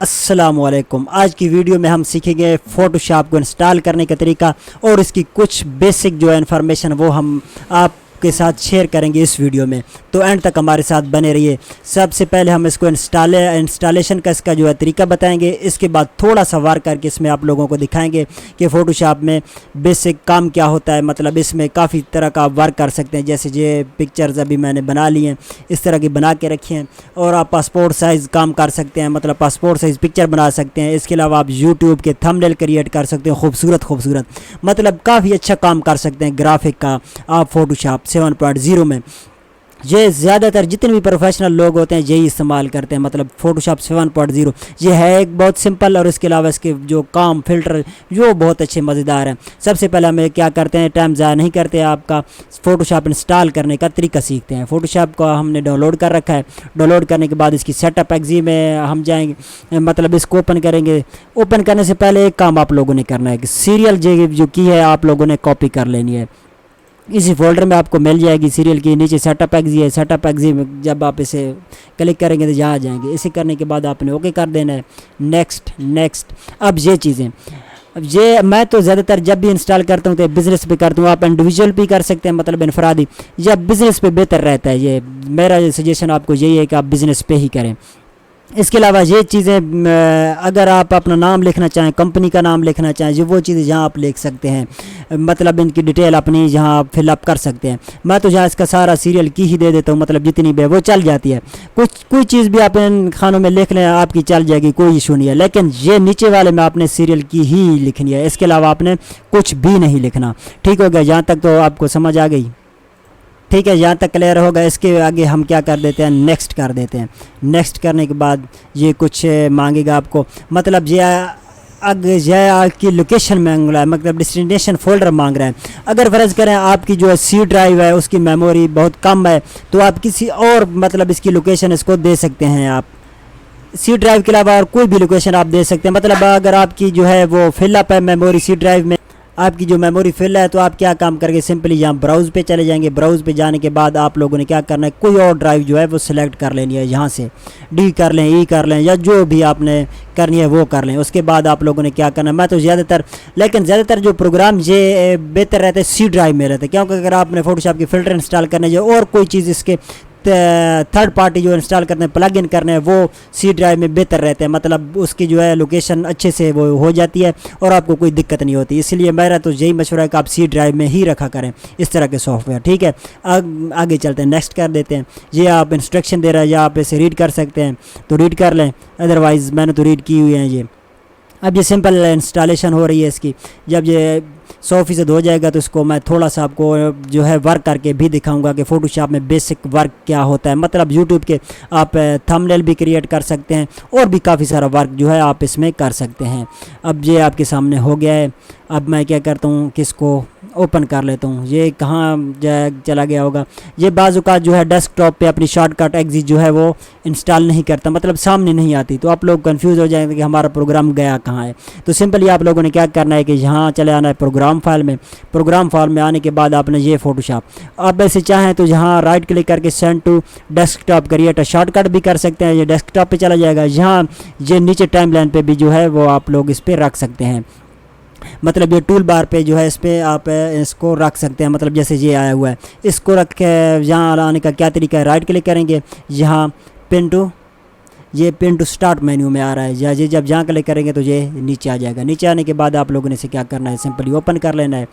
अस्सलामुअलैकुम। आज की वीडियो में हम सीखेंगे फ़ोटोशॉप को इंस्टॉल करने का तरीका और इसकी कुछ बेसिक जो है इन्फॉर्मेशन वो हम आपके साथ शेयर करेंगे इस वीडियो में, तो एंड तक हमारे साथ बने रहिए। सबसे पहले हम इसको इंस्टॉलेशन का इसका जो है तरीका बताएंगे। इसके बाद थोड़ा सा वार करके इसमें आप लोगों को दिखाएंगे कि फ़ोटोशॉप में बेसिक काम क्या होता है। मतलब इसमें काफ़ी तरह का आप वर्क कर सकते हैं, जैसे ये पिक्चर्स अभी मैंने बना ली हैं, इस तरह की बना के रखी हैं। और आप पासपोर्ट साइज़ काम कर सकते हैं, मतलब पासपोर्ट साइज़ पिक्चर बना सकते हैं। इसके अलावा आप यूट्यूब के थंबनेल क्रिएट कर सकते हैं, खूबसूरत मतलब काफ़ी अच्छा काम कर सकते हैं ग्राफिक का आप फ़ोटोशॉप 7.0 में। ये ज़्यादातर जितने भी प्रोफेशनल लोग होते हैं यही इस्तेमाल करते हैं, मतलब फ़ोटोशॉप 7.0 ये है एक बहुत सिंपल, और इसके अलावा इसके जो काम फिल्टर जो बहुत अच्छे मज़ेदार हैं। सबसे पहले हमें क्या करते हैं, टाइम ज़ाया नहीं करते, आपका फ़ोटोशॉप इंस्टॉल करने का तरीका सीखते हैं। फ़ोटोशॉप को हमने डाउनलोड कर रखा है। डाउनलोड करने के बाद इसकी सेटअप एग्जी में हम जाएंगे, मतलब इसको ओपन करेंगे। ओपन करने से पहले एक काम आप लोगों ने करना है कि सीरियल जो की है आप लोगों ने कॉपी कर लेनी है। इसी फोल्डर में आपको मिल जाएगी सीरियल की, नीचे सेटअप एग्जी है। सेटअप एग्जी में जब आप इसे क्लिक करेंगे तो यहाँ आ जाएंगे। इसे करने के बाद आपने ओके कर देना है, नेक्स्ट। अब ये चीज़ें, अब ये मैं तो ज़्यादातर जब भी इंस्टॉल करता हूँ तो बिज़नेस पे करता हूँ। आप इंडिविजुअल भी कर सकते हैं, मतलब इनफरादी, या बिज़नेस पे बेहतर रहता है। ये मेरा सजेशन आपको यही है कि आप बिज़नेस पे ही करें। इसके अलावा ये चीज़ें अगर आप अपना नाम लिखना चाहें, कंपनी का नाम लिखना चाहें, जो वो चीज़ें यहाँ आप लिख सकते हैं, मतलब इनकी डिटेल अपनी यहाँ आप फिलअप कर सकते हैं। मैं तो यहाँ इसका सारा सीरियल की ही दे देता हूँ, मतलब जितनी भी है वो चल जाती है। कोई चीज़ भी आप इन खानों में लिख लें आपकी चल जाएगी, कोई इशू नहीं है। लेकिन ये नीचे वाले में आपने सीरियल की ही लिखनी है, इसके अलावा आपने कुछ भी नहीं लिखना। ठीक हो गया? यहाँ तक तो आपको समझ आ गई? ठीक है, यहाँ तक क्लियर होगा। इसके आगे हम क्या कर देते हैं, नेक्स्ट कर देते हैं। नेक्स्ट करने के बाद ये कुछ मांगेगा आपको, मतलब ये आपकी लोकेशन मांग रहा है, मतलब डेस्टिनेशन फोल्डर मांग रहा है। अगर फ़र्ज़ करें आपकी जो है सी ड्राइव है उसकी मेमोरी बहुत कम है, तो आप किसी और मतलब इसकी लोकेशन इसको दे सकते हैं। आप सी ड्राइव के अलावा और कोई भी लोकेशन आप दे सकते हैं। मतलब अगर आपकी जो है वो फिलअप है मेमोरी सी ड्राइव में, आपकी जो मेमोरी फिल है, तो आप क्या काम करके सिंपली यहाँ ब्राउज़ पे चले जाएंगे। ब्राउज़ पे जाने के बाद आप लोगों ने क्या करना है, कोई और ड्राइव जो है वो सिलेक्ट कर लेनी है। यहाँ से डी कर लें, ई कर लें, या जो भी आपने करनी है वो कर लें। उसके बाद आप लोगों ने क्या करना है, मैं तो ज़्यादातर जो प्रोग्राम ये बेहतर रहते हैं सी ड्राइव में रहते हैं, क्योंकि अगर आपने फ़ोटोशॉप की फ़िल्टर इंस्टॉल करने जो और कोई चीज़ इसके थर्ड पार्टी जो इंस्टॉल करते हैं, प्लग इन करने हैं, वो सी ड्राइव में बेहतर रहते हैं। मतलब उसकी जो है लोकेशन अच्छे से वो हो जाती है और आपको कोई दिक्कत नहीं होती। इसलिए मेरा तो यही मशवरा है कि आप सी ड्राइव में ही रखा करें इस तरह के सॉफ्टवेयर। ठीक है, आगे चलते हैं, नेक्स्ट कर देते हैं। ये आप इंस्ट्रक्शन दे रहे हैं, या आप इसे रीड कर सकते हैं तो रीड कर लें, अदरवाइज़ मैंने तो रीड की हुई है ये। अब ये सिंपल इंस्टॉलेशन हो रही है इसकी। जब ये 100% हो जाएगा तो इसको मैं थोड़ा सा आपको जो है वर्क करके भी दिखाऊंगा कि फ़ोटोशॉप में बेसिक वर्क क्या होता है। मतलब यूट्यूब के आप थंबनेल भी क्रिएट कर सकते हैं और भी काफ़ी सारा वर्क जो है आप इसमें कर सकते हैं। अब ये आपके सामने हो गया है। अब मैं क्या करता हूँ कि इसको ओपन कर लेता हूँ। ये कहाँ चला गया होगा, ये बाजू का जो है डेस्कटॉप पे अपनी शॉर्टकट एग्जिट जो है वो इंस्टॉल नहीं करता, मतलब सामने नहीं आती, तो आप लोग कंफ्यूज हो जाएंगे कि हमारा प्रोग्राम गया कहाँ है। तो सिंपली आप लोगों ने क्या करना है कि यहाँ चले आना है प्रोग्राम फाइल में। प्रोग्राम फाइल में आने के बाद आपने ये फ़ोटोशॉप, आप ऐसे चाहें तो यहाँ राइट क्लिक करके send to desktop create a shortcut भी कर सकते हैं। ये डेस्कटॉप पे चला जाएगा। यहाँ ये नीचे टाइमलाइन पे भी जो है वो आप लोग इस पर रख सकते हैं, मतलब ये टूल बार पे जो है इस पर आप इसको रख सकते हैं। मतलब जैसे ये आया हुआ है, इसको रख के यहाँ आने का क्या तरीका है, राइट क्लिक करेंगे, यहाँ पिन टू स्टार्ट मेन्यू में आ रहा है। ये जब जहाँ क्लिक करेंगे तो ये नीचे आ जाएगा। नीचे आने के बाद आप लोगों ने इसे क्या करना है, सिंपली ओपन कर लेना है।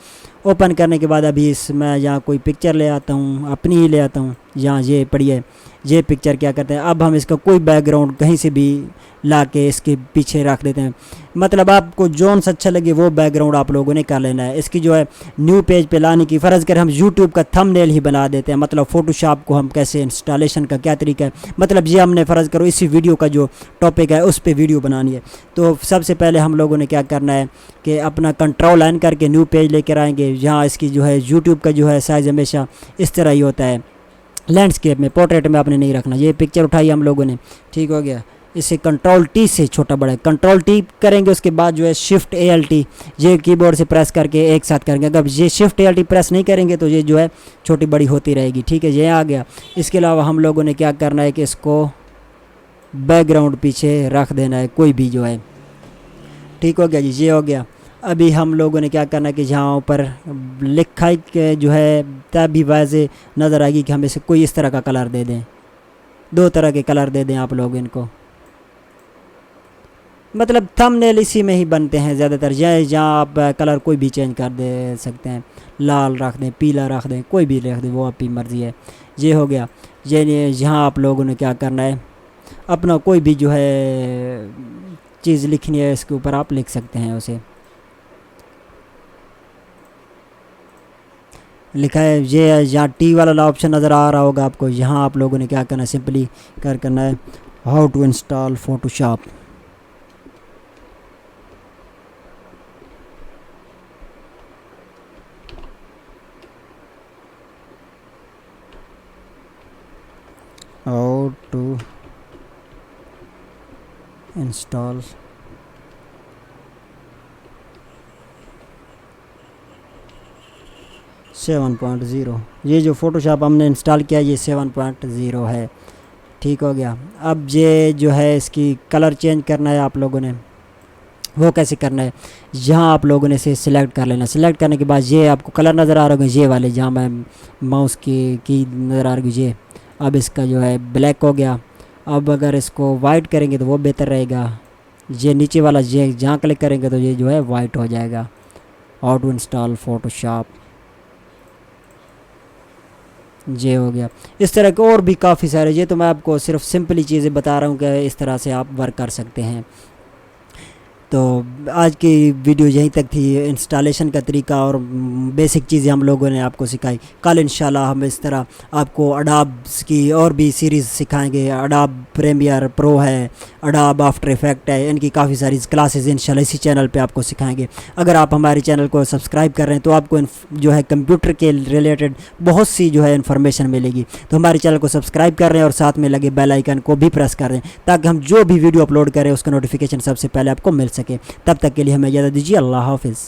ओपन करने के बाद अभी इसमें यहाँ कोई पिक्चर ले आता हूँ, अपनी ही ले आता हूँ। यहाँ ये पढ़िए, ये पिक्चर क्या करते हैं, अब हम इसका कोई बैकग्राउंड कहीं से भी ला के इसके पीछे रख देते हैं। मतलब आपको जोन सा अच्छा लगे वो बैकग्राउंड आप लोगों ने कर लेना है। इसकी जो है न्यू पेज पे लाने की फ़र्ज़ कर हम यूट्यूब का थंबनेल ही बना देते हैं। मतलब फ़ोटोशॉप को हम कैसे इंस्टॉलेशन का क्या तरीका है, मतलब ये हमने फ़र्ज़ करो इसी वीडियो का जो टॉपिक है उस पर वीडियो बनानी है। तो सबसे पहले हम लोगों ने क्या करना है कि अपना कंट्रोल एन करके न्यू पेज लेकर आएंगे। यहाँ इसकी जो है यूट्यूब का जो है साइज़ हमेशा इस तरह ही होता है, लैंडस्केप में, पोर्ट्रेट में आपने नहीं रखना। ये पिक्चर उठाई हम लोगों ने, ठीक हो गया। इसे कंट्रोल टी से छोटा बड़ा कंट्रोल टी करेंगे। उसके बाद जो है शिफ्ट ALT ये कीबोर्ड से प्रेस करके एक साथ करेंगे। अगर ये शिफ्ट ALT प्रेस नहीं करेंगे तो ये जो है छोटी बड़ी होती रहेगी। ठीक है, ये आ गया। इसके अलावा हम लोगों ने क्या करना है कि इसको बैकग्राउंड पीछे रख देना है कोई भी जो है। ठीक हो गया जी, ये हो गया। अभी हम लोगों ने क्या करना है कि जहाँ ऊपर लिखा के जो है तभी वाज़े नज़र आएगी कि हम इसे कोई इस तरह का कलर दे दें, 2 तरह के कलर दे दें आप लोग इनको। मतलब थंबनेल इसी में ही बनते हैं ज़्यादातर, जहाँ आप कलर कोई भी चेंज कर दे सकते हैं, लाल रख दें, पीला रख दें, कोई भी रख दें, वो आपकी मर्ज़ी है। ये हो गया। ये यहाँ आप लोगों ने क्या करना है, अपना कोई भी जो है चीज़ लिखनी है इसके ऊपर आप लिख सकते हैं उसे। लिखा है ये यहाँ टी वाला ऑप्शन नज़र आ रहा होगा आपको, यहाँ आप लोगों ने क्या करना है, सिंपली करना है how to install Photoshop. How to install seven point zero. ये जो फ़ोटोशॉप हमने इंस्टॉल किया ये 7.0 है। ठीक हो गया। अब ये जो है इसकी कलर चेंज करना है आप लोगों ने, वो कैसे करना है, यहाँ आप लोगों ने इसे सिलेक्ट कर लेना। सिलेक्ट करने के बाद ये आपको कलर नज़र आ रहा होगा, ये वाले जहाँ मैं माउस की नज़र आ रही है ये। अब इसका जो है ब्लैक हो गया। अब अगर इसको वाइट करेंगे तो वो बेहतर रहेगा। ये नीचे वाला ये जहाँ क्लिक करेंगे तो ये जो है वाइट हो जाएगा। हाउ टू इंस्टॉल फोटोशॉप, ये हो गया। इस तरह के और भी काफ़ी सारे, ये तो मैं आपको सिर्फ सिंपली चीज़ें बता रहा हूँ कि इस तरह से आप वर्क कर सकते हैं। तो आज की वीडियो यहीं तक थी, इंस्टॉलेशन का तरीका और बेसिक चीज़ें हम लोगों ने आपको सिखाई। कल इंशाल्लाह हम इस तरह आपको अडोब्स की और भी सीरीज़ सिखाएंगे। अडोब प्रीमियर प्रो है, अडोब आफ्टर इफेक्ट है, इनकी काफ़ी सारी क्लासेस इंशाल्लाह इसी चैनल पे आपको सिखाएंगे। अगर आप हमारे चैनल को सब्सक्राइब कर रहे हैं तो आपको जो है कंप्यूटर के रिलेटेड बहुत सी जो है इन्फॉर्मेशन मिलेगी। तो हमारे चैनल को सब्सक्राइब कर रहे हैं और साथ में लगे बेल आइकन को भी प्रेस कर रहे हैं ताकि हम जो भी वीडियो अपलोड करें उसका नोटिफिकेशन सबसे पहले आपको मिल सके। तब तक के लिए हमें इजाज़त दीजिए। अल्लाह हाफिज़।